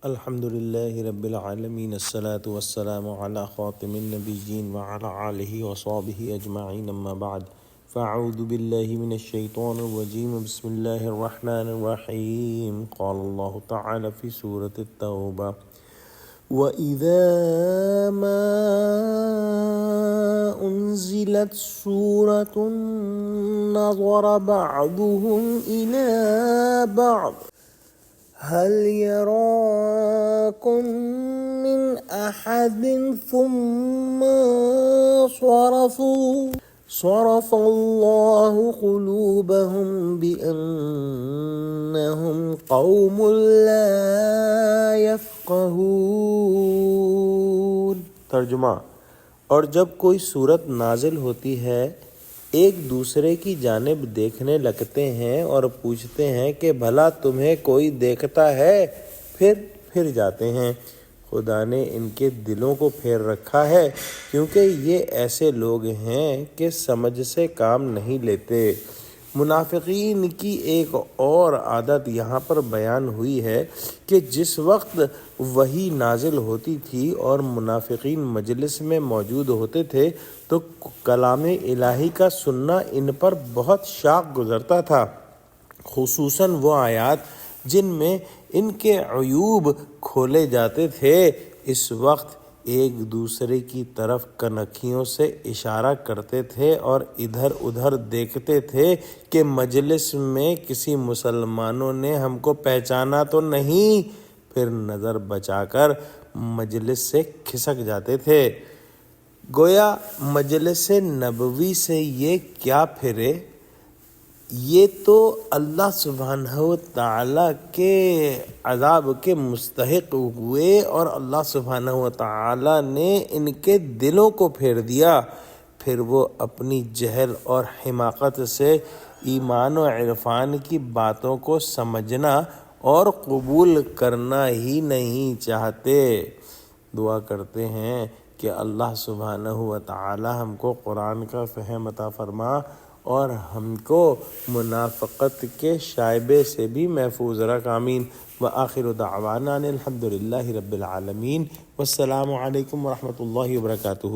الحمد لله رب العالمين الصلاة والسلام على خاتم النبيين وعلى آله وصحبه أجمعين أما بعد فأعوذ بالله من الشيطان الرجيم بسم الله الرحمن الرحيم قال الله تعالى في سورة التوبة وَإِذَا مَا أُنزِلَتْ سُورَةٌ نَظَرَ بَعْضُهُمْ إِلَى بَعْضٍ هل يراكم من أحد ثم صرف الله قلوبهم بأنهم قوم لا يفقهون۔ ترجمہ: اور جب کوئی صورت نازل ہوتی ہے ایک دوسرے کی جانب دیکھنے لگتے ہیں اور پوچھتے ہیں کہ بھلا تمہیں کوئی دیکھتا ہے، پھر جاتے ہیں۔ خدا نے ان کے دلوں کو پھیر رکھا ہے کیونکہ یہ ایسے لوگ ہیں کہ سمجھ سے کام نہیں لیتے۔ منافقین کی ایک اور عادت یہاں پر بیان ہوئی ہے کہ جس وقت وحی نازل ہوتی تھی اور منافقین مجلس میں موجود ہوتے تھے تو کلام الہی کا سننا ان پر بہت شاق گزرتا تھا، خصوصاً وہ آیات جن میں ان کے عیوب کھولے جاتے تھے۔ اس وقت ایک دوسرے کی طرف کنکھیوں سے اشارہ کرتے تھے اور ادھر ادھر دیکھتے تھے کہ مجلس میں کسی مسلمانوں نے ہم کو پہچانا تو نہیں، پھر نظر بچا کر مجلس سے کھسک جاتے تھے۔ گویا مجلس نبوی سے یہ کیا پھرے، یہ تو اللہ سبحانہ و تعالیٰ کے عذاب کے مستحق ہوئے اور اللہ سبحانہ و تعالیٰ نے ان کے دلوں کو پھیر دیا۔ پھر وہ اپنی جہل اور حماقت سے ایمان و عرفان کی باتوں کو سمجھنا اور قبول کرنا ہی نہیں چاہتے۔ دعا کرتے ہیں کہ اللہ سبحانہ و تعالی ہم کو قرآن کا فہم عطا فرما اور ہم کو منافقت کے شائبے سے بھی محفوظ رکھ، آمین۔ وآخر دعوانا الحمد للہ رب العالمین، والسلام علیکم ورحمۃ اللہ وبرکاتہ۔